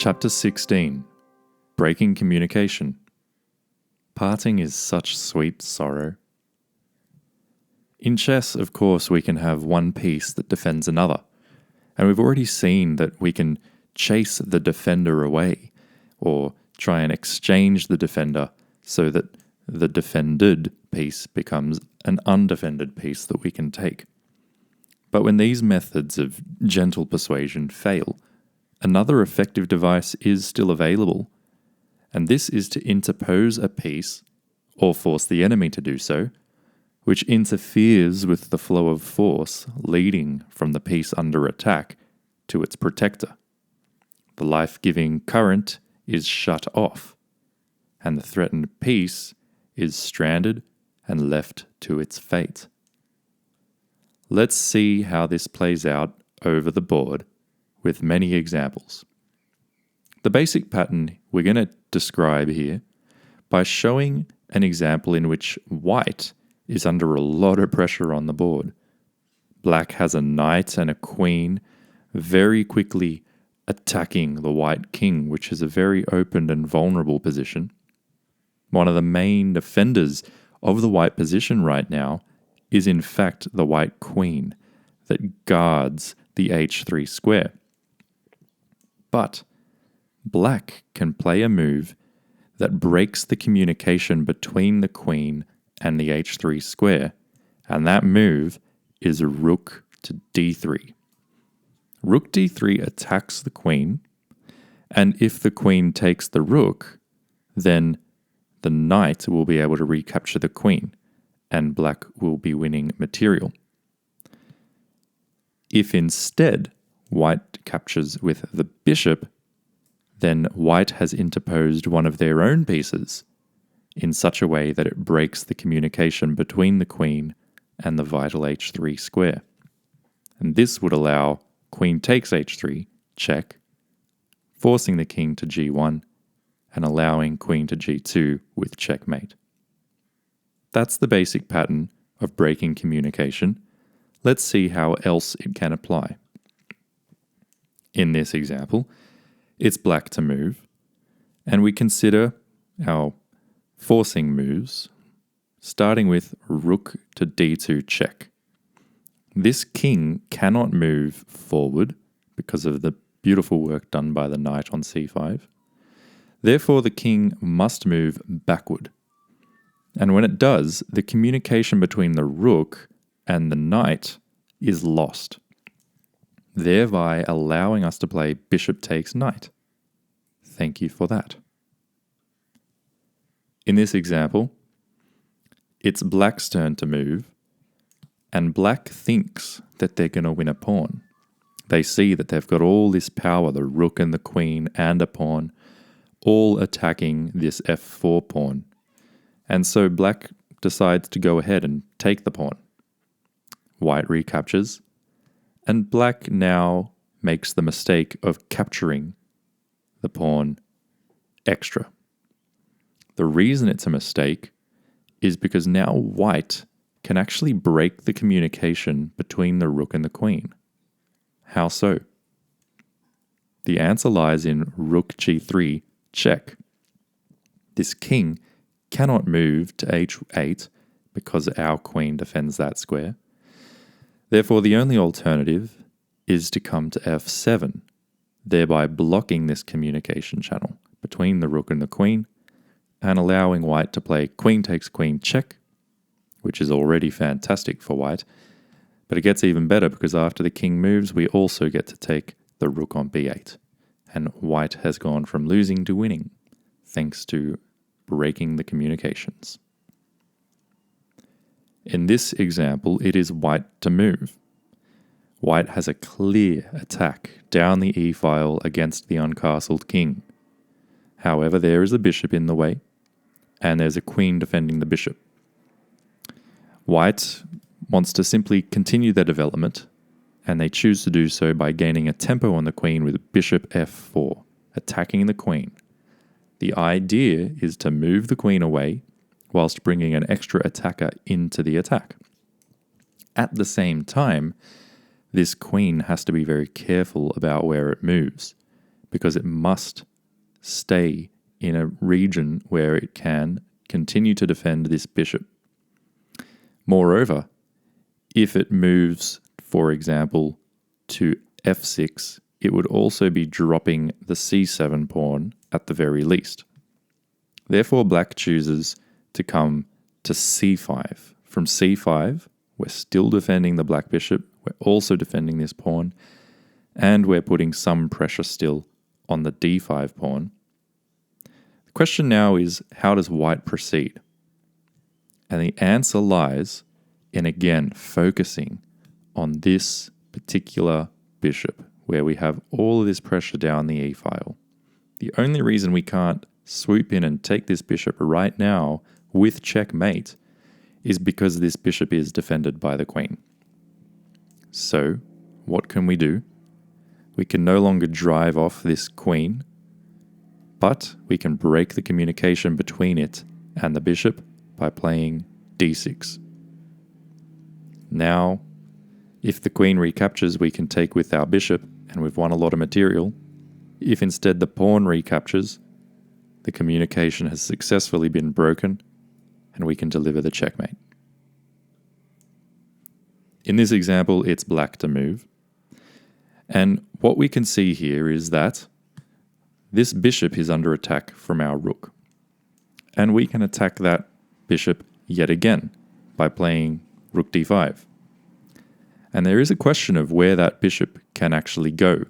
Chapter 16. Breaking Communication. Parting is such sweet sorrow. In chess, of course, we can have one piece that defends another, and we've already seen that we can chase the defender away, or try and exchange the defender so that the defended piece becomes an undefended piece that we can take. But when these methods of gentle persuasion fail, another effective device is still available, and this is to interpose a piece, or force the enemy to do so, which interferes with the flow of force leading from the piece under attack to its protector. The life-giving current is shut off, and the threatened piece is stranded and left to its fate. Let's see how this plays out over the board with many examples. The basic pattern we're going to describe here by showing an example in which white is under a lot of pressure on the board. Black has a knight and a queen very quickly attacking the white king, which is a very open and vulnerable position. One of the main defenders of the white position right now is in fact the white queen that guards the h3 square. But black can play a move that breaks the communication between the queen and the h3 square, and that move is rook to d3. Rook d3 attacks the queen, and if the queen takes the rook, then the knight will be able to recapture the queen, and black will be winning material. If instead white captures with the bishop, then white has interposed one of their own pieces in such a way that it breaks the communication between the queen and the vital h3 square. And this would allow queen takes h3, check, forcing the king to g1, and allowing queen to g2 with checkmate. That's the basic pattern of breaking communication. Let's see how else it can apply. In this example, it's black to move, and we consider our forcing moves, starting with rook to d2 check. This king cannot move forward because of the beautiful work done by the knight on c5. Therefore, the king must move backward. And when it does, the communication between the rook and the knight is lost, thereby allowing us to play bishop takes knight. Thank you for that. In this example, it's black's turn to move, and black thinks that they're going to win a pawn. They see that they've got all this power, the rook and the queen and a pawn, all attacking this f4 pawn. And so black decides to go ahead and take the pawn. White recaptures, and black now makes the mistake of capturing the pawn extra. The reason it's a mistake is because now white can actually break the communication between the rook and the queen. How so? The answer lies in rook g3 check. This king cannot move to h8 because our queen defends that square. Therefore, the only alternative is to come to f7, thereby blocking this communication channel between the rook and the queen, and allowing white to play queen takes queen check, which is already fantastic for white, but it gets even better because after the king moves, we also get to take the rook on b8, and white has gone from losing to winning, thanks to breaking the communications. In this example, it is white to move. White has a clear attack down the e-file against the uncastled king. However, there is a bishop in the way, and there's a queen defending the bishop. White wants to simply continue their development, and they choose to do so by gaining a tempo on the queen with bishop f4, attacking the queen. The idea is to move the queen away whilst bringing an extra attacker into the attack. At the same time, this queen has to be very careful about where it moves, because it must stay in a region where it can continue to defend this bishop. Moreover, if it moves, for example, to f6, it would also be dropping the c7 pawn at the very least. Therefore, black chooses to come to c5. From c5, we're still defending the black bishop, we're also defending this pawn, and we're putting some pressure still on the d5 pawn. The question now is, how does white proceed? And the answer lies in, again, focusing on this particular bishop, where we have all of this pressure down the e-file. The only reason we can't swoop in and take this bishop right now with checkmate is because this bishop is defended by the queen. So, what can we do? We can no longer drive off this queen, but we can break the communication between it and the bishop by playing d6. Now, if the queen recaptures, we can take with our bishop, and we've won a lot of material. If instead the pawn recaptures, the communication has successfully been broken, and we can deliver the checkmate. In this example, it's black to move. And what we can see here is that this bishop is under attack from our rook. And we can attack that bishop yet again by playing rook d5. And there is a question of where that bishop can actually go.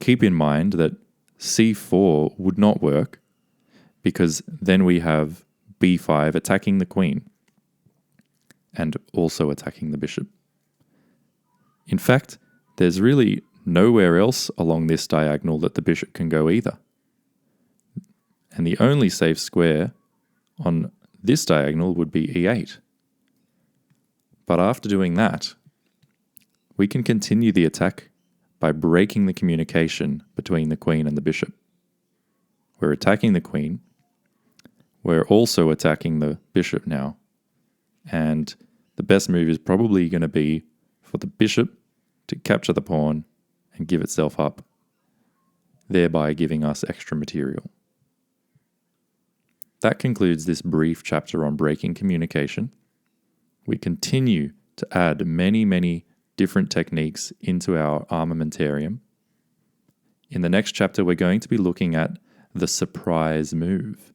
Keep in mind that c4 would not work, because then we have b5 attacking the queen and also attacking the bishop. In fact, there's really nowhere else along this diagonal that the bishop can go either. And the only safe square on this diagonal would be e8. But after doing that, we can continue the attack by breaking the communication between the queen and the bishop. We're attacking the queen. We're also attacking the bishop now. And the best move is probably going to be for the bishop to capture the pawn and give itself up, thereby giving us extra material. That concludes this brief chapter on breaking communication. We continue to add many different techniques into our armamentarium. In the next chapter, we're going to be looking at the surprise move.